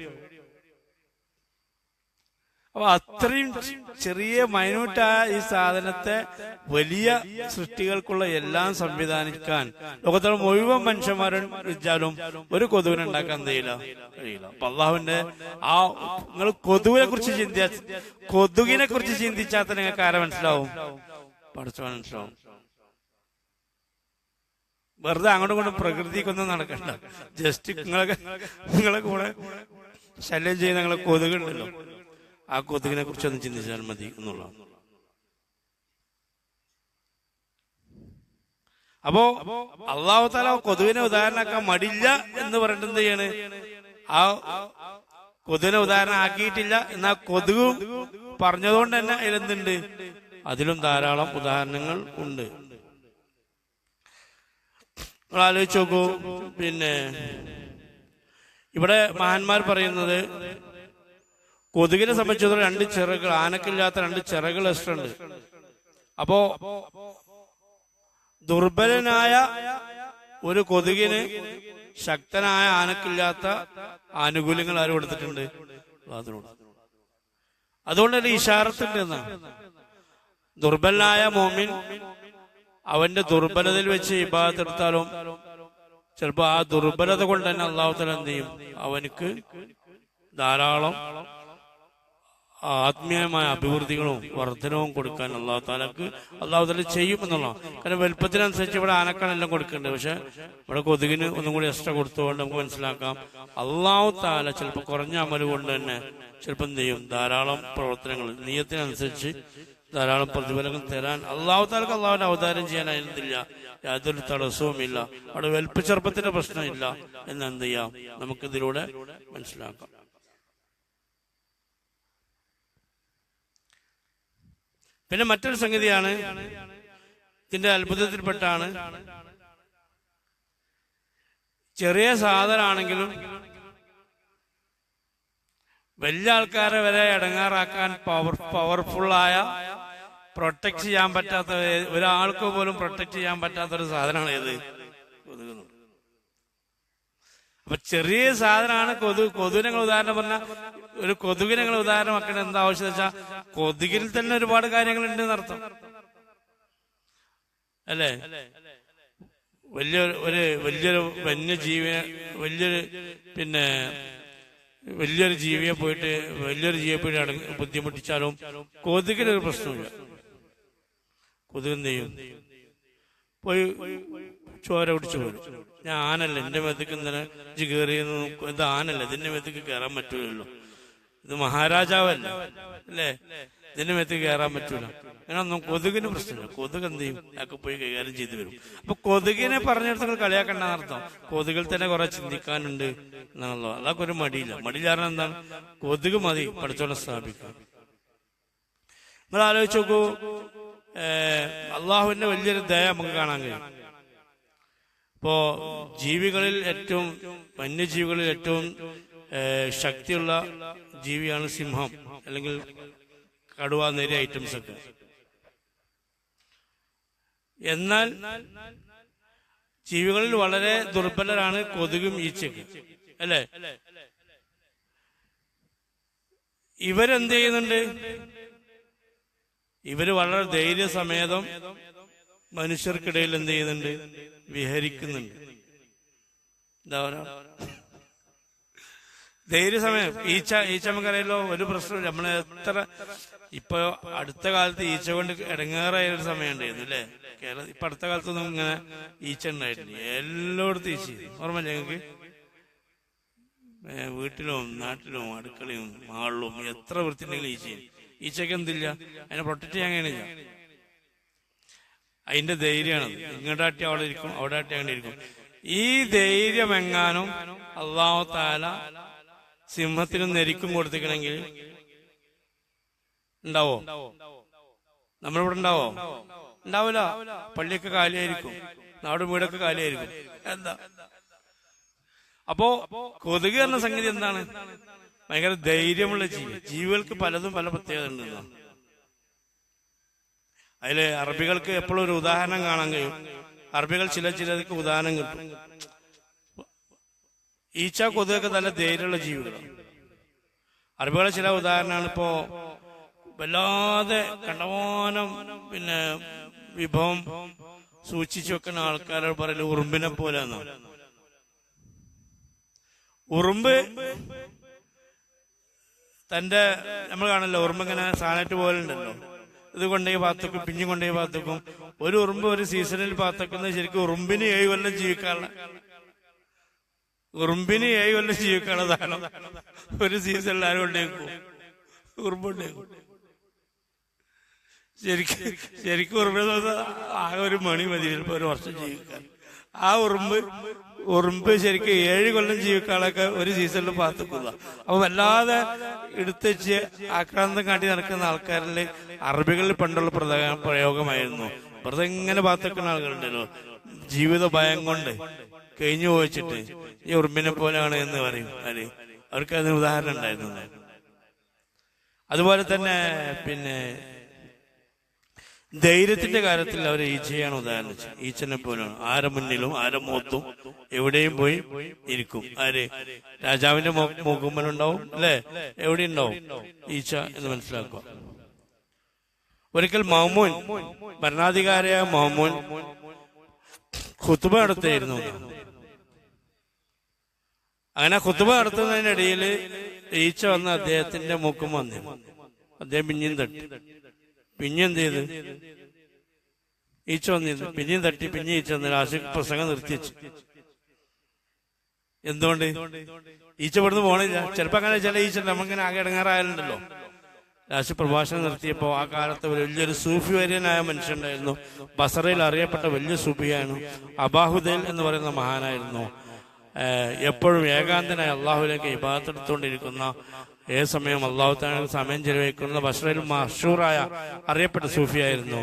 Speaker 1: അപ്പൊ അത്രയും ചെറിയ മൈന്യൂട്ടായ ഈ സാധനത്തെ വലിയ സൃഷ്ടികൾക്കുള്ള എല്ലാം സംവിധാനിക്കാൻ ലോകത്തുള്ള മുഴുവൻ മനുഷ്യന്മാരും വിചാലും ഒരു കൊതുവിനെ ഉണ്ടാക്കാൻ കഴിയില്ല. അപ്പൊ അള്ളാഹുവിന്റെ ആ നിങ്ങൾ കൊതുവിനെ കുറിച്ച് കൊതുകിനെ കുറിച്ച് ചിന്തിച്ചാൽ തന്നെ നിങ്ങൾക്ക് ആരെ മനസ്സിലാവും? പഠിച്ചവൻ മനസ്സിലാവും. വെറുതെ അങ്ങോട്ടും ഇങ്ങോട്ടും പ്രകൃതിക്കൊന്നും നടക്കണ്ട. ജസ്റ്റ് നിങ്ങളെ കൂടെ ശല്യം ചെയ്യുന്ന നിങ്ങളെ കൊതുകുണ്ടല്ലോ, ആ കൊതുകിനെ കുറിച്ചൊന്ന് ചിന്തിച്ചാൽ മതി എന്നുള്ളതാണ്. അപ്പോ അള്ളാഹു തആല കൊതുവിനെ ഉദാഹരണമാക്കാൻ മടില്ല എന്ന് പറഞ്ഞിട്ട് എന്ത് ചെയ്യാണ്? ആ കൊതുവിനെ ഉദാഹരണം ആക്കിയിട്ടില്ല. എന്നാൽ കൊതുക് പറഞ്ഞതുകൊണ്ട് തന്നെ അതിലെന്തുണ്ട്? അതിലും ധാരാളം ഉദാഹരണങ്ങൾ ഉണ്ട്. നിങ്ങൾ ആലോചിച്ച് നോക്കൂ. പിന്നെ ഇവിടെ മഹാന്മാർ പറയുന്നത് കൊതുകിനെ സംബന്ധിച്ചിടത്തോളം രണ്ട് ചിറകൾ, ആനക്കില്ലാത്ത രണ്ട് ചിറകൾ ഉണ്ട്. അപ്പോ ദുർബലനായ ഒരു കൊതുകിന് ശക്തനായ ആനക്കില്ലാത്ത ആനുകൂല്യങ്ങൾ ആരും കൊടുത്തിട്ടുണ്ട്? അതുകൊണ്ട് തന്നെ ഇശാറത്തുണ്ട് എന്നാണ്. ദുർബലനായ മോമിൻ അവന്റെ ദുർബലതയിൽ വെച്ച് ഇബാദത്ത് എടുത്താലും ചിലപ്പോ ആ ദുർബലത കൊണ്ട് തന്നെ അല്ലാഹു തആല എന്ത് ചെയ്യും? അവനക്ക് ധാരാളം ആത്മീയമായ അഭിവൃദ്ധികളും വർധനവും കൊടുക്കാൻ അല്ലാഹു തആല ചെയ്യും എന്നുള്ളതാണ്. കാരണം വലുപ്പത്തിനനുസരിച്ച് ഇവിടെ ആനക്കാണെല്ലാം കൊടുക്കേണ്ടത്. പക്ഷെ ഇവിടെ കൊതുകിന് ഒന്നും കൂടി എക്സ്ട്രാ കൊടുത്തുകൊണ്ട് നമുക്ക് മനസ്സിലാക്കാം അല്ലാഹു തആല ചിലപ്പോൾ കുറഞ്ഞ അമല് കൊണ്ട് തന്നെ ചിലപ്പോൾ എന്ത് ചെയ്യും? ധാരാളം പ്രവർത്തനങ്ങൾ നിയത്തിനനുസരിച്ച് ധാരാളം പ്രതിഫലങ്ങൾ തരാൻ അല്ലാഹു തആലക്ക് അല്ലാഹുവിന്റെ അവതാരം ചെയ്യാൻ അതിനില്ല, യാതൊരു തടസ്സവുമില്ല. അവിടെ വലുപ്പച്ചെറുപ്പത്തിന്റെ പ്രശ്നമില്ല എന്ന് എന്ത് ചെയ്യാം? നമുക്കിതിലൂടെ മനസ്സിലാക്കാം. പിന്നെ മറ്റൊരു സംഗതിയാണ് ഇതിന്റെ അത്ഭുതത്തിൽപ്പെട്ടാണ്, ചെറിയ സാധനമാണെങ്കിലും വലിയ ആൾക്കാരെ വരെ ഇടങ്ങാറാക്കാൻ പവർഫുള്ളായ പ്രൊട്ടക്ട് ചെയ്യാൻ പറ്റാത്ത, ഒരാൾക്ക് പോലും പ്രൊട്ടക്ട് ചെയ്യാൻ പറ്റാത്ത ഒരു സാധനമാണ് ഏത്? കൊതുക്. അപ്പൊ ചെറിയ സാധനമാണ് കൊതുക്. കൊതുകിനെ നിങ്ങൾ ഉദാഹരണം പറഞ്ഞാൽ ഒരു കൊതുകിനെ നിങ്ങൾ ഉദാഹരണമാക്കേണ്ട എന്താ ആവശ്യം വെച്ചാൽ കൊതുകിൽ തന്നെ ഒരുപാട് കാര്യങ്ങളുണ്ട് എന്നർത്ഥം അല്ലേ? വലിയൊരു വന്യജീവിനെ വലിയൊരു ജീവിയെ പോയിട്ട് ബുദ്ധിമുട്ടിച്ചാലും കൊതുകിനൊരു പ്രശ്നമില്ല. കൊതുക് എന്ത് ചെയ്യും? പോയി ചോര കുടിച്ചു പോരും. ഞാൻ ആനല്ല, എന്റെ മേത്തേക്ക് ഇന്നലെ ഇജ്ജ് കയറിയെന്ന് നോക്കും, ഇത് ആനല്ല, ഇതിന്റെ മേത്തേക്ക് കയറാൻ പറ്റൂലല്ലോ, ഇത് മഹാരാജാവല്ല അല്ലേ, ഇതിന്റെ മേത്തേക്ക് കയറാൻ പറ്റൂല. അങ്ങനൊന്നും കൊതുകിന് പ്രശ്നമില്ല. കൊതുക് എന്ത് ചെയ്യും, ഒക്കെ പോയി കൈകാര്യം ചെയ്തു വരും. അപ്പൊ കൊതുകിനെ പറഞ്ഞെടുത്ത് കളിയാക്കണ്ട അർത്ഥം. കൊതുകിൽ തന്നെ കുറെ ചിന്തിക്കാനുണ്ട് എന്നാണല്ലോ. അതൊക്കെ ഒരു മടിയില്ല. മടിയില്ലാതെ എന്താണ്, കൊതുക് മതി പഠിച്ചോളം സ്ഥാപിക്കാം. നിങ്ങൾ ആലോചിച്ച് നോക്കൂ, അള്ളാഹുവിന്റെ വലിയൊരു ദയ നമുക്ക് കാണാൻ കഴിയും. ഇപ്പോ ജീവികളിൽ ഏറ്റവും, വന്യജീവികളിൽ ഏറ്റവും ശക്തിയുള്ള ജീവിയാണ് സിംഹം, അല്ലെങ്കിൽ കടുവ, നേരിയ ഐറ്റംസ് ഒക്കെ. എന്നാൽ ജീവികളിൽ വളരെ ദുർബലരാണ് കൊതുകും ഈച്ചയ്ക്കും, അല്ലേ? ഇവരെന്ത് ചെയ്യുന്നുണ്ട്? ഇവര് വളരെ ധൈര്യസമേതം മനുഷ്യർക്കിടയിൽ എന്ത് ചെയ്യുന്നുണ്ട്? വിഹരിക്കുന്നുണ്ട്. എന്താ പറയാ, ധൈര്യസമയം. ഈച്ച നമുക്കറിയാലോ, ഒരു പ്രശ്നം. നമ്മളെ എത്ര ഇപ്പൊ അടുത്ത കാലത്ത് ഈച്ച കൊണ്ട് ഇടങ്ങേറായ ഒരു സമയം ഉണ്ടായിരുന്നു അല്ലേ കേരള. ഇപ്പൊ അടുത്ത കാലത്തൊന്നും ഇങ്ങനെ ഈച്ച ഉണ്ടായിട്ടില്ല. എല്ലായിടത്തും ഈച്ച. ഓർമ്മ ഞങ്ങൾക്ക് വീട്ടിലും നാട്ടിലും അടുക്കളയും മാളിലും എത്ര വൃത്തിയുണ്ടെങ്കിലും ഈച്ച. ഈച്ചയ്ക്ക് എന്തില്ല, അതിനെ പ്രൊട്ടക്ട് ചെയ്യാൻ കഴിയണില്ല. അതിന്റെ ധൈര്യമാണത്. ഇങ്ങോട്ടാട്ടി അവിടെ ഇരിക്കും, അവിടെ ആട്ടി അങ്ങനെ ഇരിക്കും. ഈ ധൈര്യം എങ്ങാനും അല്ലാഹു തആല സിംഹത്തിനും നെരിക്കും കൊടുത്തിക്കണമെങ്കിൽ ഉണ്ടാവോ? നമ്മളിവിടെ ഉണ്ടാവോ? ഉണ്ടാവില്ല. പള്ളിയൊക്കെ കാലിയായിരിക്കും, നാടും വീടൊക്കെ കാലിയായിരിക്കും. എന്താ അപ്പോ കൊതുക് എന്ന സംഗതി എന്താണ്? ഭയങ്കര ധൈര്യമുള്ള ജീവി. ജീവികൾക്ക് പലതും പല പ്രത്യേകത ഉണ്ടെന്നാണ്. അതില് അറബികൾക്ക് എപ്പോഴും ഒരു ഉദാഹരണം കാണാൻ കഴിയും. അറബികൾ ചിലർക്ക് ഉദാഹരണം കിട്ടും. ഈച്ച, കൊതുകൊക്കെ നല്ല ധൈര്യമുള്ള ജീവികളാണ്. അറബികളെ ചില ഉദാഹരണമാണ്. ഇപ്പോ വല്ലാതെ കണ്ടമാനം വിഭവം സൂക്ഷിച്ചു വെക്കുന്ന ആൾക്കാരോട് പറയല് ഉറുമ്പിനെ പോലെ എന്നാണ്. ഉറുമ്പ് തന്റെ, നമ്മൾ കാണല്ലോ ഉറുമ്പ് ഇങ്ങനെ സാനറ്റ് പോലെ ഉണ്ടല്ലോ, ഇത് കൊണ്ടേ പാത്തക്കും പിഞ്ഞു കൊണ്ടേ പാത്തക്കും. ഒരു ഉറുമ്പ് ഒരു സീസണിൽ പാത്തക്കുന്നത് ശരിക്കും ഉറുമ്പിന് 7 കൊല്ലം ജീവിക്കാനുള്ള, ഉറുമ്പിന് 7 കൊല്ലം ജീവിക്കാനുള്ള സാധനം ഒരു സീസണിൽ ആരും കൊണ്ടേക്കും, ഉറുമ്പുണ്ടേക്കും. ശരിക്കും ഉറുമ്പിന് ആകെ ഒരു മണി മതി ചിലപ്പോ ഒരു വർഷം ജീവിക്കാൻ. ആ ഉറുമ്പ് ശരിക്കും 7 കൊല്ലം ജീവിക്കാളൊക്കെ ഒരു സീസണിൽ പാത്തക്കുക. അപ്പൊ വല്ലാതെ എടുത്തുവെച്ച് ആക്രാന്തം കാട്ടി നടക്കുന്ന ആൾക്കാരിൽ അറബികളിൽ പണ്ടുള്ള പ്രയോഗമായിരുന്നു. വെറുതെ ഇങ്ങനെ പാത്തക്കുന്ന ആളുകളുണ്ടല്ലോ, ജീവിത ഭയം കൊണ്ട് കഴിഞ്ഞു പോയിച്ചിട്ട് ഈ ഉറുമ്പിനെ പോലെയാണ് എന്ന് പറയും. അവർക്ക് അതിന് ഉദാഹരണം ഉണ്ടായിരുന്നു. അതുപോലെ തന്നെ ധൈര്യത്തിന്റെ കാര്യത്തിൽ അവർ ഈച്ചയാണ് ഉദാഹരണം. ഈച്ചനെ പോലെയാണ്. ആരെ മുന്നിലും ആരെ മുഖത്തും എവിടെയും പോയി ഇരിക്കും. ആര്? രാജാവിന്റെ മുഖമ്മനുണ്ടാവും അല്ലെ, എവിടെ ഉണ്ടാവും ഈച്ച എന്ന് മനസ്സിലാക്കുക. ഒരിക്കൽ മഅ്മൂൻ, ഭരണാധികാരിയായ മഅ്മൂൻ ഖുതുബ നടത്തുകയായിരുന്നു. അങ്ങനെ ഖുതുബ നടത്തുന്നതിനിടയിൽ ഈച്ച വന്ന് അദ്ദേഹത്തിന്റെ മുഖം വന്നു. അദ്ദേഹം പിന്നെയും തട്ടി. പിന്നെ എന്ത് ചെയ്ത്? ഈച്ച വന്നിരുന്നു. പിന്നെയും തട്ടി. പിന്നെ ഈച്ച വന്നില്ല. ആശിക് പ്രസംഗം നിർത്തിവെച്ചു. എന്തുകൊണ്ട്? ഈച്ച ഇവിടുന്ന് പോണില്ല. ചിലപ്പോ അങ്ങനെ ചില ഈച്ച നമുക്കിങ്ങനെ ആകെ ഇടങ്ങാറായാലുണ്ടല്ലോ. ലാസ്റ്റ് പ്രഭാഷണം നിർത്തിയപ്പോ ആ കാലത്ത് വലിയൊരു സൂഫി വര്യനായ മനുഷ്യനുണ്ടായിരുന്നു. ബസറയിൽ അറിയപ്പെട്ട വലിയ സൂഫിയാണ്. അബാഹുദൈൽ എന്ന് പറയുന്ന മഹാനായിരുന്നു. എപ്പോഴും ഏകാന്തനായി അള്ളാഹുലേക്ക് ഇബാദത്ത് എടുത്തുകൊണ്ടിരിക്കുന്ന, ഏത് സമയം അള്ളാഹു തആല സമയം ചെലവഴിക്കുന്ന ബസറയിൽ മഷൂറായ അറിയപ്പെട്ട സൂഫിയായിരുന്നു.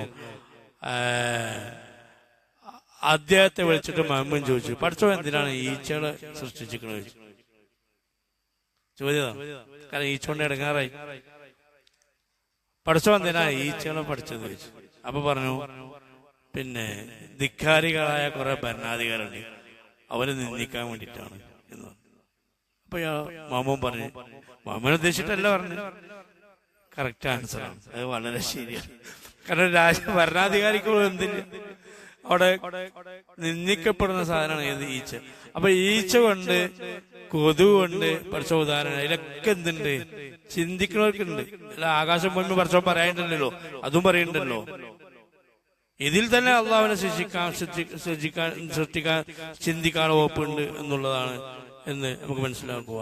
Speaker 1: അദ്ദേഹത്തെ വിളിച്ചിട്ട് മഅ്മൂൻ ചോദിച്ചു, പഠിച്ചോ എന്തിനാണ് ഈച്ചകളെ സൃഷ്ടിച്ചിരിക്കുന്നത്? ചോദ്യം. കാരണം ഈച്ച കൊണ്ട് ഇടങ്ങാറായി. പഠിച്ചോ എന്തിനാ ഈച്ചകളെ പഠിച്ചത് ചോദിച്ചു. അപ്പൊ പറഞ്ഞു, ധിക്കാരികളായ കുറെ ഭരണാധികാരികളുണ്ട്, അവരെ നിന്ദിക്കാൻ വേണ്ടിയിട്ടാണ് എന്ന് പറഞ്ഞു. അപ്പൊ മഅ്മൂൻ പറഞ്ഞു, മഅ്മൂൻ ഉദ്ദേശിച്ചിട്ടല്ല പറഞ്ഞു, കറക്റ്റ് ആൻസറാണ്. അത് വളരെ ശരിയാണ്. കാരണം ഭരണാധികാരിക്ക് എന്തില്ല, അവിടെ നിന്ദിക്കപ്പെടുന്ന സാധനമാണ് ഏത്? ഈച്ച. അപ്പൊ ഈച്ച കൊണ്ട്, കൊതുക് കൊണ്ട് പഠിച്ച ഉദാഹരണം. അതിലൊക്കെ എന്തുണ്ട്? ചിന്തിക്കുന്നവർക്കുണ്ട്. അല്ല ആകാശം മുൻപ് പഠിച്ചോ പറയാനുണ്ടല്ലോ, അതും പറയണ്ടല്ലോ. ഇതിൽ തന്നെ അള്ളാഹുവിനെ സൃഷ്ടിക്കാൻ ചിന്തിക്കാൻ വകുപ്പുണ്ട് എന്നുള്ളതാണ് എന്ന് നമുക്ക് മനസ്സിലാക്കുക.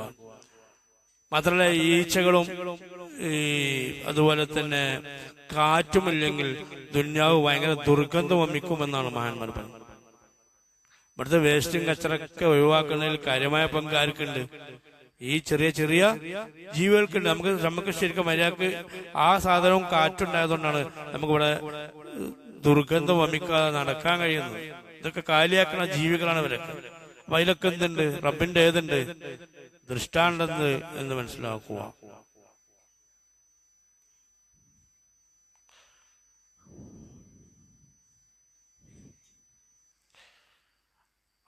Speaker 1: മാത്രമല്ല ഈച്ചകളും അതുപോലെ തന്നെ കാറ്റുമില്ലെങ്കിൽ ദുന്യാവ് ഭയങ്കര ദുർഗന്ധം വമിക്കുമെന്നാണ് മഹാന്മാർ പറഞ്ഞത്. ഇവിടുത്തെ വേസ്റ്റും കച്ചറൊക്കെ ഒഴിവാക്കുന്നതിൽ കാര്യമായ പങ്ക് ആർക്കുണ്ട്? ഈ ചെറിയ ചെറിയ ജീവികൾക്കുണ്ട്. നമുക്ക് ശരിക്കും മര്യാദക്ക് ആ സാധനവും കാറ്റുണ്ടായതുകൊണ്ടാണ് നമുക്കിവിടെ ദുർഗന്ധം വമിക്കാതെ നടക്കാൻ കഴിയുന്നത്. ഇതൊക്കെ കാലിയാക്കുന്ന ജീവികളാണ് ഇവരൊക്കെ. അപ്പൊ അതിലൊക്കെ എന്തുണ്ട്? റബ്ബിന്റെ ഏതുണ്ട്? ദൃഷ്ടാണ്ടെന്ന് എന്ന് മനസ്സിലാക്കുക.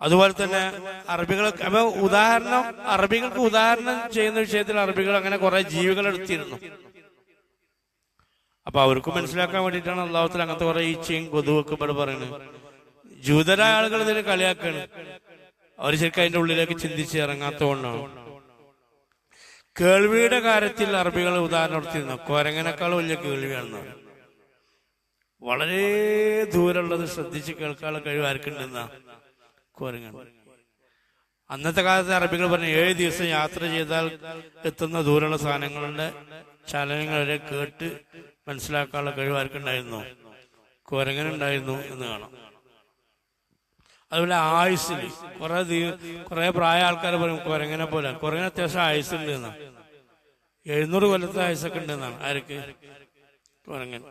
Speaker 1: അതുപോലെ തന്നെ അറബികൾക്ക് അപ്പൊ അറബികൾക്ക് ഉദാഹരണം ചെയ്യുന്ന വിഷയത്തിൽ അറബികൾ അങ്ങനെ കുറെ ജീവികൾ എടുത്തിരുന്നു. അപ്പൊ അവർക്കും മനസ്സിലാക്കാൻ വേണ്ടിയിട്ടാണ് അള്ളാഹുത്താല അങ്ങനത്തെ കുറെ ഈച്ചയും കൊതുവൊക്കെ ഇവിടെ പറയുന്നത്. ജൂതരായ ആളുകൾ ഇതിന് കളിയാക്കാണ്. അവർ ശരിക്കും അതിന്റെ ഉള്ളിലേക്ക് ചിന്തിച്ച് ഇറങ്ങാത്തതുകൊണ്ടാണ്. കേൾവിയുടെ കാര്യത്തിൽ അറബികൾ ഉദാഹരണം എടുത്തിരുന്നു. കൊരങ്ങനേക്കാൾ വലിയ കേൾവിയാണെന്ന്. വളരെ ദൂരമുള്ളത് ശ്രദ്ധിച്ച് കേൾക്കാനുള്ള കഴിവ് ആർക്കുണ്ടെന്നാ? കുരങ്ങാണ്. അന്നത്തെ കാലത്ത് അറബികൾ പറഞ്ഞു 7 ദിവസം യാത്ര ചെയ്താൽ എത്തുന്ന ദൂരമുള്ള സാധനങ്ങളുടെ ചലനങ്ങൾ വരെ കേട്ട് മനസ്സിലാക്കാനുള്ള കഴിവ് ആർക്കുണ്ടായിരുന്നു? കുരങ്ങനുണ്ടായിരുന്നു എന്ന് കാണാം. അതുപോലെ ആയുസ്സിൽ കുറെ പ്രായ ആൾക്കാർ പറയും കുരങ്ങനെ പോലെ. കുരങ്ങനെ അത്യാവശ്യം ആയുസ്സുണ്ട് എന്നാണ്. 700 കൊല്ലത്തെ ആയുസ്സൊക്കെ ഉണ്ടെന്നാണ്. ആർക്ക്? കുരങ്ങൻ.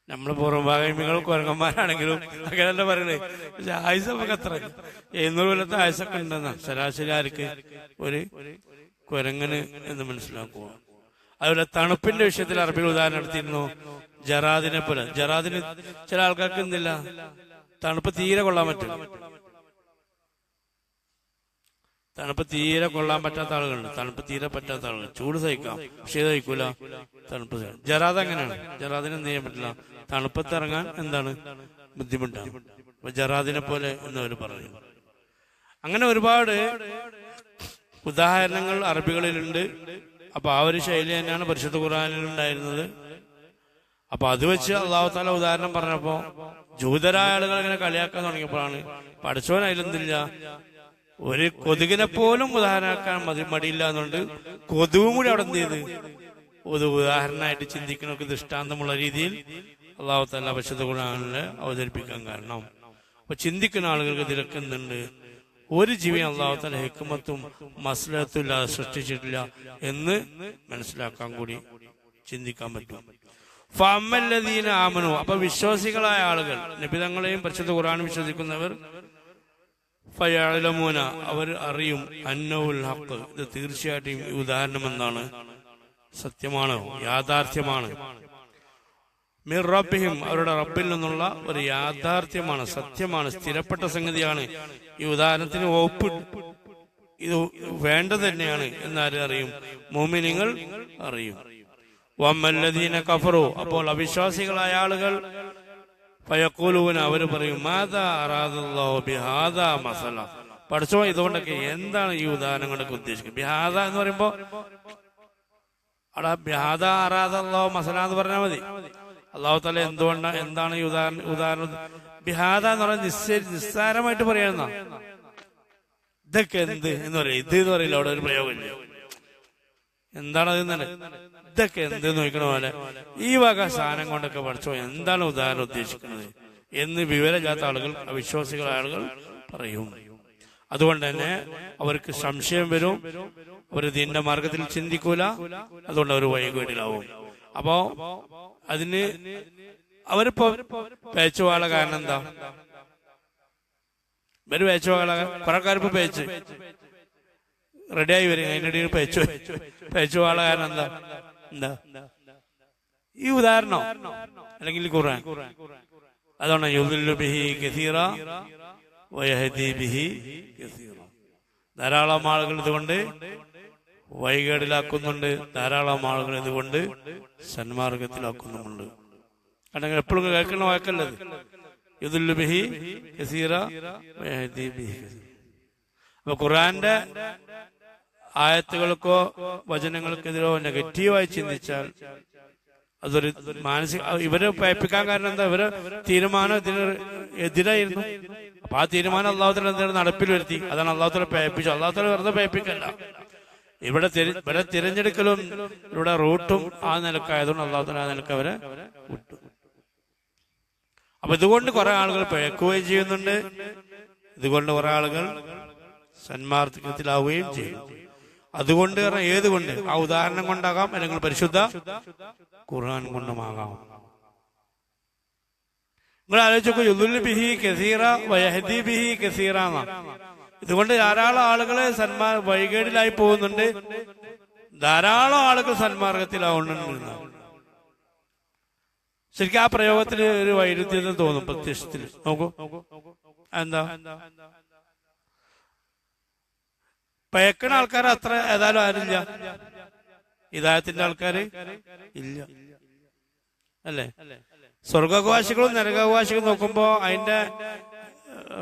Speaker 1: നമ്മള് പൂർവ്വഭാഗങ്ങൾ കുരങ്ങന്മാരാണെങ്കിലും അങ്ങനെയല്ല പറയണേ. പക്ഷെ ആയുസ് നമുക്ക് അത്ര 700 കൊല്ലത്തെ ആയുസൊക്കെ ഉണ്ടെന്നാണ് ശരാശരി ആർക്ക്? ഒരു കുരങ്ങന് എന്ന് മനസ്സിലാക്കുക. അതുപോലെ തണുപ്പിന്റെ വിഷയത്തിൽ അറബികൾ ഉദാഹരണം എടുത്തിരുന്നു. ജറാദിനെ പോലെ. ജറാദിന് ചില ആൾക്കാർക്ക് എന്തില്ല, തണുപ്പ് തീരെ കൊള്ളാൻ പറ്റും. തണുപ്പ് തീരെ കൊള്ളാൻ പറ്റാത്ത ആളുകളുണ്ട്. തണുപ്പ് തീരെ പറ്റാത്ത ആളുകൾ. ചൂട് സഹിക്കാം, പക്ഷേ സഹിക്കൂല തണുപ്പ്. ജറാദ് അങ്ങനെയാണ്. ജറാദിന് എന്ത് ചെയ്യാൻ പറ്റില്ല, തണുപ്പത്ത് ഇറങ്ങാൻ എന്താണ് ബുദ്ധിമുട്ടാണ്. അപ്പൊ ജറാദിനെ പോലെ എന്നവർ പറഞ്ഞു. അങ്ങനെ ഒരുപാട് ഉദാഹരണങ്ങൾ അറബികളിലുണ്ട്. അപ്പൊ ആ ഒരു ശൈലി തന്നെയാണ് പരിശുദ്ധ ഖുർആനിൽ ഉണ്ടായിരുന്നത്. അപ്പൊ അത് വെച്ച് അള്ളാഹു താല ഉദാഹരണം പറഞ്ഞപ്പോ ജൂതരായ ആളുകൾ ഇങ്ങനെ കളിയാക്കാൻ തുടങ്ങിയപ്പോഴാണ് പഠിച്ചവൻ അതിലെന്തില്ല, ഒരു കൊതുകിനെ പോലും ഉദാഹരണമാക്കാൻ മടിയില്ല എന്നുകൊണ്ട് കൊതുകും കൂടി അവിടെ എന്ത് ചെയ്ത് ഒരു ഉദാഹരണമായിട്ട് ചിന്തിക്കുന്നവർക്ക് ദൃഷ്ടാന്തമുള്ള രീതിയിൽ അള്ളാഹു താല പരിശുദ്ധ ഖുർആനിൽ അവതരിപ്പിക്കാൻ കാരണം. അപ്പൊ ചിന്തിക്കുന്ന ആളുകൾക്ക് ഇതിലൊക്കെ എന്തുണ്ട്, ഒരു ജീവി അള്ളാഹു താല ഹിക്മത്തും മസ്ലഹത്തും ഇല്ലാതെ സൃഷ്ടിച്ചിട്ടില്ല എന്ന് മനസ്സിലാക്കാൻ കൂടി ചിന്തിക്കാൻ പറ്റും. ഫഅമ്മല്ലദീന ആമനു, അപ്പൊ വിശ്വാസികളായ ആളുകൾ, നബിതങ്ങളെയും പരിശുദ്ധ ഖുർആൻ വിശ്വസിക്കുന്നവർ, ഫയഅലമൂന, അവർ അറിയും, അന്നഹുൽ ഹഖ്, ഇത് തീർച്ചയായിട്ടും ഈ ഉദാഹരണം എന്താണ്, സത്യമാണ്, യാഥാർത്ഥ്യമാണ്. മിർ റബ്ബിഹിം, അവരുടെ റബ്ബിൽ നിന്നുള്ള ഒരു യാഥാർത്ഥ്യമാണ്, സത്യമാണ്, സ്ഥിരപ്പെട്ട സംഗതിയാണ്. ഈ ഉദാഹരണത്തിന് വകുപ്പ് ഇത് വേണ്ടത് തന്നെയാണ് എന്നാരും അറിയും, മുഅ്മിനീങ്ങൾ അറിയും. വമ്മല്ലദീന കഫറു, അപ്പോൾ അവിശ്വാസികളായ ആളുകൾ, ഫയഖൂലൂന, അവർ പറയും, മാദാ അറാദല്ലാഹു ബിഹാദാ മസല, പഠിച്ചോ ഇതുകൊണ്ടൊക്കെ എന്താണ് ഈ ഉദാഹരണം കൊണ്ടൊക്കെ ഉദ്ദേശിക്കുന്നത്. ബിഹാദ എന്ന് പറയുമ്പോ അവിടെ ബിഹാദാ അറാദല്ലാഹു മസല എന്ന് പറഞ്ഞാൽ മതി. അള്ളാഹു തആല എന്താണ് ഈ ഉദാഹരണം ബിഹാദ എന്ന് പറയുന്നത് നിസ്സാരമായിട്ട് പറയുന്ന, ഇതൊക്കെ എന്ത് എന്ന് പറയും, ഇത് എന്ന് പറയില്ല, അവിടെ ഒരു പ്രയോഗമില്ല. എന്താണ് അത് തന്നെ, ഇതൊക്കെ എന്ത് നോക്കണ പോലെ ഈ വക സാധനം കൊണ്ടൊക്കെ പഠിച്ചോ എന്താണ് ഉദാഹരണം ഉദ്ദേശിക്കുന്നത് എന്ന് വിവരമില്ലാത്ത ആളുകൾ, അവിശ്വാസികളായ ആളുകൾ പറയും. അതുകൊണ്ട് തന്നെ അവർക്ക് സംശയം വരും, അവർ ദീന്റെ മാർഗത്തിൽ ചിന്തിക്കൂല, അതുകൊണ്ട് അവർ വൈകേടിലാവും. അപ്പോ അതിന് അവരിപ്പോ പേച്ചുവാള കാരണം എന്താ, ഇവര് പേച്ചുവാള കുറെ കാരിപ്പോ പേച്ച് റെഡിയായി വരും, അതിൻ്റെ ഇടയിൽ പേച്ചുവാള കാരണം എന്താ ഈ ഉദാഹരണം അല്ലെങ്കിൽ ഖുർആൻ. അതുകൊണ്ട് യുദില്ലു ബിഹി കസീറ വയഹദി ബിഹി കസീറ, ധാരാളം ആളുകൾ ഇതുകൊണ്ട് വൈകേടിലാക്കുന്നുണ്ട്, ധാരാളം ആളുകൾ ഇതുകൊണ്ട് സന്മാർഗത്തിലാക്കുന്നുമുണ്ട്. അല്ലെങ്കിൽ എപ്പോഴും കേൾക്കുന്ന വാക്കല്ലത്, യുദില്ലു ബിഹി കസീറ വയഹദി ബിഹി കസീറ. അപ്പൊ ഖുർആന്റെ ആയത്തുകൾക്കോ വചനങ്ങൾക്കെതിരോ നെഗറ്റീവായി ചിന്തിച്ചാൽ അതൊരു മാനസിക, ഇവരെ പയപ്പിക്കാൻ കാരണം എന്താ? ഇവരെ തീരുമാനം ഇതിന് എതിരായിരുന്നു. അപ്പൊ ആ തീരുമാനം അള്ളാഹുത്താല എന്താണ് നടപ്പിൽ വരുത്തി. അതാണ് അള്ളാഹുത്താല പയപ്പിച്ചു. അള്ളാഹുത്താല വെറുതെ പയപ്പിക്കല്ല. ഇവിടെ തിരഞ്ഞെടുക്കലും ഇവിടെ റൂട്ടും ആ നിലക്കായതുകൊണ്ട് അള്ളാഹുത്താല ആ നിലക്ക് അവരെ വിട്ടു. അപ്പൊ ഇതുകൊണ്ട് കുറെ ആളുകൾ പയക്കുകയും ചെയ്യുന്നുണ്ട്. ഇതുകൊണ്ട് കുറെ ആളുകൾ സന്മാർഗത്തിലാവുകയും ചെയ്യും. അതുകൊണ്ട് ഏതുകൊണ്ട്? ആ ഉദാഹരണം കൊണ്ടാകാം, അല്ലെങ്കിൽ പരിശുദ്ധ ഖുർആൻ കൊണ്ടുമാകാം. നിങ്ങൾ ആലോചിച്ചു, യുദ്ദുൽ ബിഹി കസീറ വയഹ്ദി ബിഹി കസീറ. ഇതുകൊണ്ട് ധാരാളം ആളുകള് വഴികേടിലായി പോകുന്നുണ്ട്, ധാരാളം ആളുകൾ സന്മാർഗത്തിലാവുന്നുണ്ട്. ശരിക്കും ആ പ്രയോഗത്തിന് ഒരു വൈരുദ്ധ്യം തോന്നും പ്രത്യക്ഷത്തിൽ. നോക്കൂ, എന്താ പയക്കണ ആൾക്കാർ അത്ര ഏതായാലും ആരില്ല, ഹിദായത്തിന്റെ ആൾക്കാര് ഇല്ല, അല്ലേ? സ്വർഗവാസികളും നരകവാസികളും നോക്കുമ്പോ അതിന്റെ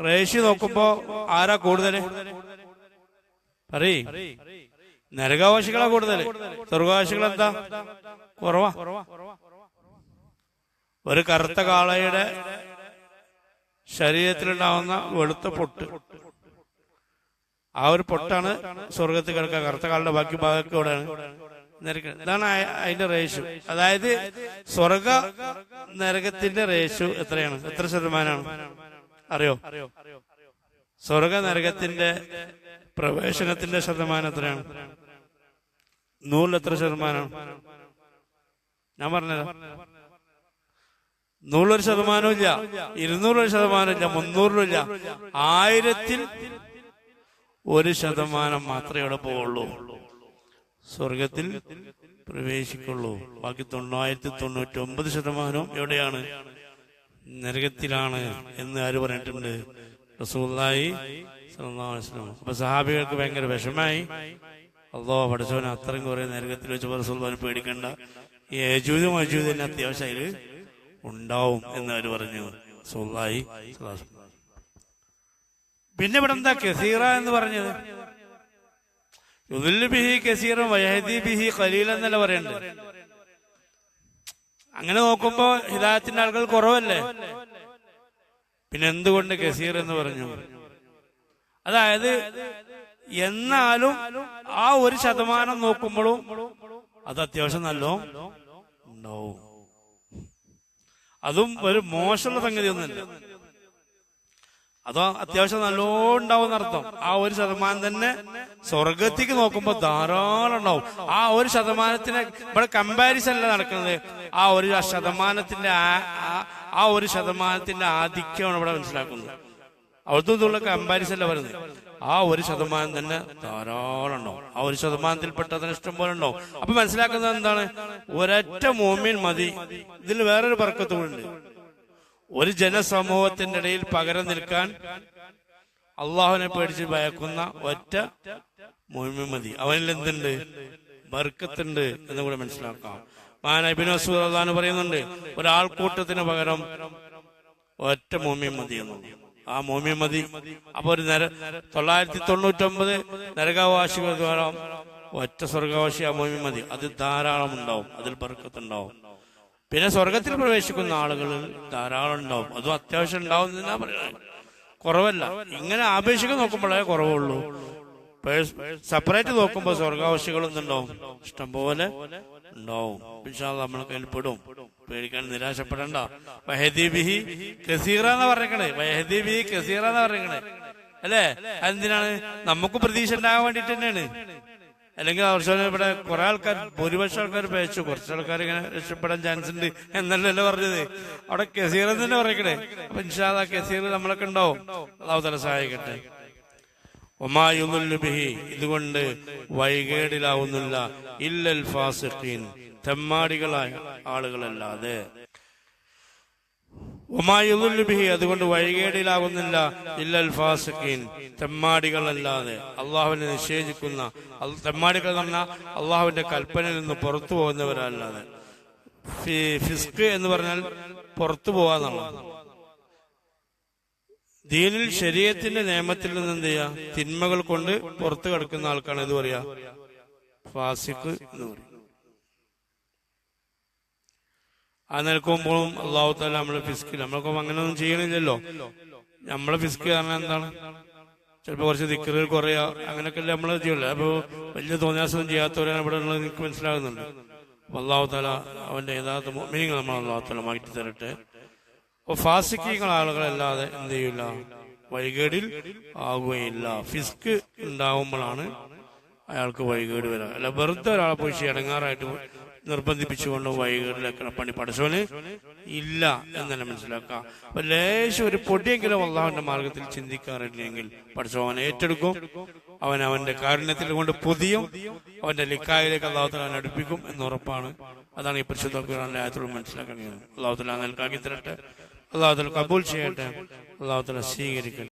Speaker 1: റേഷ്യോ നോക്കുമ്പോ ആരാ കൂടുതല്? പറയ്. നരകവാസികളാ കൂടുതല്. സ്വർഗവാസികൾ എന്താ? കുറവാ. ഒരു കറുത്ത കാളയുടെ ശരീരത്തിലുണ്ടാവുന്ന വെളുത്ത പൊട്ട്, ആ ഒരു പൊട്ടാണ് സ്വർഗത്തിൽ കിടക്കുക. കറുത്ത കാളുടെ ബാക്കി ഭാഗമൊക്കെ ഇവിടെയാണ്. ഇതാണ് അതിന്റെ റേഷ്യോ. അതായത് സ്വർഗ നരകത്തിന്റെ റേഷ്യോ എത്രയാണ്? എത്ര ശതമാനമാണ് അറിയോ? സ്വർഗ നരകത്തിന്റെ പ്രവേശനത്തിന്റെ ശതമാനം എത്രയാണ്? 100 എത്ര ശതമാനമാണ്? ഞാൻ പറഞ്ഞത് 100 ശതമാനവും ഇല്ല, 200 ശതമാനം ഇല്ല, 300 ഇല്ല, 1000% മാത്രമേ ഇവിടെ പോവുള്ളൂ, സ്വർഗത്തിൽ പ്രവേശിക്കുള്ളൂ. ബാക്കി 999% എവിടെയാണ്? നരകത്തിലാണ് എന്ന് ആര് പറഞ്ഞിട്ടുണ്ട്? റസൂലുള്ളാഹി സ്വല്ലല്ലാഹു അലൈഹി വസല്ലം. അപ്പൊ സഹാബികൾക്ക് ഭയങ്കര വിഷമായി. അല്ലാഹു പഠിച്ചവന് അത്രയും കുറെ നരകത്തിൽ വെച്ച് റസൂലുള്ളാഹി പേടിക്കണ്ട, ഈ യജൂജ് മജൂജ് തന്നെ അത്യാവശ്യം അതിൽ ഉണ്ടാവും എന്ന് അവര് പറഞ്ഞു. റസൂലുള്ളാഹി സ്വല്ലല്ലാഹു അലൈഹി വസല്ലം. പിന്നെ ഇവിടെ എന്താ കസീറ എന്ന് പറഞ്ഞത്? യുദ്ദിൽ ബിഹി കസീറൻ വയഹ്ദി ബിഹി ഖലീല എന്നല്ല പറയണ്ടത്. അങ്ങനെ നോക്കുമ്പോ ഹിദായത്തിന്റെ ആളുകൾ കുറവല്ലേ? പിന്നെ എന്തുകൊണ്ട് കസീർ എന്ന് പറഞ്ഞു? അതായത് എന്നാലും ആ 1% നോക്കുമ്പോഴും അത് അത്യാവശ്യം നല്ലോ ഉണ്ടാവും. അതും ഒരു മോശമുള്ള സംഗതി ഒന്നുമില്ല, അതോ അത്യാവശ്യം നല്ലോണം ഉണ്ടാവും എന്നർത്ഥം. ആ 1% തന്നെ സ്വർഗത്തേക്ക് നോക്കുമ്പോ ധാരാളം ഉണ്ടാവും. ആ 1%ത്തിന് ഇവിടെ കമ്പാരിസൺ അല്ല നടക്കുന്നത്. ആ 1%ത്തിന്റെ ആ 1%ത്തിന്റെ ആധിക്യമാണ് ഇവിടെ മനസ്സിലാക്കുന്നത്. അവിടുത്തെ ഇതുള്ള കമ്പാരിസൺ അല്ല പറയുന്നത്. ആ 1% തന്നെ ധാരാളം ഉണ്ടാവും. ആ 1%ത്തിൽപ്പെട്ടതിന് ഇഷ്ടം പോലെ ഉണ്ടാവും. അപ്പൊ മനസ്സിലാക്കുന്നത് എന്താണ്? ഒരൊറ്റ മോമിൻ മതി. ഇതിൽ വേറൊരു ബർക്കത്തുണ്ട്. ഒരു ജനസമൂഹത്തിന്റെ ഇടയിൽ പകരം നിൽക്കാൻ അള്ളാഹുവിനെ പേടിച്ച് ഭയക്കുന്ന ഒറ്റ മുഅ്മിൻ മതി. അവനിൽ എന്തുണ്ട്? ബർക്കത്തുണ്ട് എന്ന് കൂടെ മനസ്സിലാക്കാം. മഹാനായ ഇബ്നു മസ്ഊദ് റളിയല്ലാഹു പറയുന്നുണ്ട്, ഒരാൾക്കൂട്ടത്തിന് പകരം ഒറ്റ മുഅ്മിൻ മതി എന്ന്. ആ മുഅ്മിൻ മതി. അപ്പൊ ഒരു 999 നരകവാസികൾ ധാരാളം, ഒറ്റ സ്വർഗവാസി ആ മുഅ്മിൻ മതി. അത് ധാരാളം ഉണ്ടാവും, അതിൽ ബർക്കത്തുണ്ടാവും. പിന്നെ സ്വർഗത്തിൽ പ്രവേശിക്കുന്ന ആളുകൾ ധാരാളം ഉണ്ടാവും, അതും അത്യാവശ്യം ഉണ്ടാവും എന്നാ പറയുന്നത്, കുറവല്ല. ഇങ്ങനെ ആപേക്ഷികം നോക്കുമ്പോഴേ കുറവുള്ളൂ. സെപ്പറേറ്റ് നോക്കുമ്പോൾ സ്വർഗാവശികളൊന്നും ഉണ്ടാവും, ഇഷ്ടംപോലെ ഉണ്ടാവും. ഇൻഷാ അല്ലാഹ് നമ്മൾ കയ്യിൽ പെടും, പേടിക്കാൻ നിരാശപ്പെടണ്ട. വയഹ്ദി ബിഹി കസീറ എന്ന് പറഞ്ഞേക്കണേ, വയഹ്ദി ബിഹി കസീറ എന്ന് പറഞ്ഞേക്കണേ, അല്ലേ? അതെന്തിനാണ്? നമുക്ക് പ്രതീക്ഷ ഉണ്ടാകാൻ വേണ്ടിട്ട് തന്നെയാണ്. അല്ലെങ്കിൽ അവസാനം ഇവിടെ കുറെ ആൾക്കാർ, ഭൂരിപക്ഷം ആൾക്കാർ പേച്ചു, കുറച്ച് ആൾക്കാർ ഇങ്ങനെ രക്ഷപ്പെടാൻ ചാൻസ് ഉണ്ട് എന്നല്ലല്ലോ പറഞ്ഞത്. അവിടെ കസീർ എന്ന് തന്നെ പറയണേ. അപ്പൊ ഇൻഷാ അല്ലാഹ് കസീർ നമ്മളൊക്കെ ഉണ്ടാവും. അല്ലാഹു തആല സഹായിക്കട്ടെ. വമാ യുദ്ദില്ലു ബിഹി, ഇതുകൊണ്ട് വഴികേടിലാവുന്നില്ല ഇല്ലൽ ഫാസിഖീൻ, തെമ്മാടികളായ ആളുകളല്ലാതെ. വമാ യുദ്ദില്ലു ബിഹി, അതുകൊണ്ട് വഴികേടിലാകുന്നില്ല ഇല്ലൽ ഫാസിഖീൻ, തെമ്മാടികളല്ലാതെ, അള്ളാഹുവിനെ നിഷേധിക്കുന്ന തെമ്മാടികൾ എന്ന് പറഞ്ഞാൽ അള്ളാഹുവിന്റെ കൽപ്പനയിൽ നിന്ന് പുറത്തു പോകുന്നവരല്ലാതെ. ഫിസ്ക് എന്ന് പറഞ്ഞാൽ പുറത്തു പോവാന്നുള്ളത്. ദീനിൽ ശരീഅത്തിന്റെ നിയമത്തിൽ നിന്ന് എന്ത് ചെയ്യാ, തിന്മകൾ കൊണ്ട് പുറത്തു കിടക്കുന്ന ആൾക്കാണ് ഇത് പറയാ ഫാസിഖ് എന്ന് പറയും. ആ നിലക്കുമ്പോഴും അള്ളാഹു താല നമ്മളെ ഫിസ്കിൽ നമ്മളൊക്കെ അങ്ങനെയൊന്നും ചെയ്യണില്ലല്ലോ. നമ്മളെ ഫിസ്ക് കാരണം എന്താണ്? ചിലപ്പോൾ കുറച്ച് ദിക്കറുകൾ കുറയാ, അങ്ങനെയൊക്കെ അല്ലേ നമ്മൾ ചെയ്യില്ല. അപ്പോൾ വലിയ തോന്നിയാസൊന്നും ചെയ്യാത്തവരാണ് ഇവിടെ ഉള്ളത്, എനിക്ക് മനസ്സിലാകുന്നുണ്ട്. അപ്പോൾ അള്ളാഹു താല അവന്റെ യഥാർത്ഥ മുഅ്മിനീങ്ങൾ നമ്മൾ അള്ളാഹു താല മാറ്റി തരട്ടെ. അപ്പോൾ ഫാസിഖീങ്ങൾ ആളുകളല്ലാതെ എന്ത് ചെയ്യില്ല, വഴികേടിൽ ആകുകയില്ല. ഫിസ്ക് ഉണ്ടാവുമ്പോഴാണ് അയാൾക്ക് വഴികേട് വരാം. അല്ല വെറുതെ ഒരാളെ പോയി ഇടങ്ങാറായിട്ട് നിർബന്ധിപ്പിച്ചുകൊണ്ട് വഴികേടിലേക്കുള്ള പണി പഠിച്ചവന് ഇല്ല എന്നല്ല മനസ്സിലാക്കാം. അപ്പൊ ലേശം ഒരു പൊടിയെങ്കിലും അള്ളാഹുവിന്റെ മാർഗത്തിൽ ചിന്തിക്കാറില്ലെങ്കിൽ പഠിച്ചവൻ ഏറ്റെടുക്കും. അവന്റെ കാരുണ്യത്തിൽ കൊണ്ട് പൊതിയും, അവന്റെ ലിക്കായിലേക്ക് അള്ളാഹുത്തല അവനെ അടുപ്പിക്കും എന്നുറപ്പാണ്. അതാണ് ഈ പരിശുദ്ധ ഖുർആനിലെ ആയത്തോട് മനസ്സിലാക്കാൻ കഴിയുന്നത്. അള്ളാഹുത്തല നൽകാക്കി തരട്ടെ, അള്ളാഹുത്തല കബൂൽ ചെയ്യട്ടെ, അള്ളാഹുത്തല സ്വീകരിക്കട്ടെ.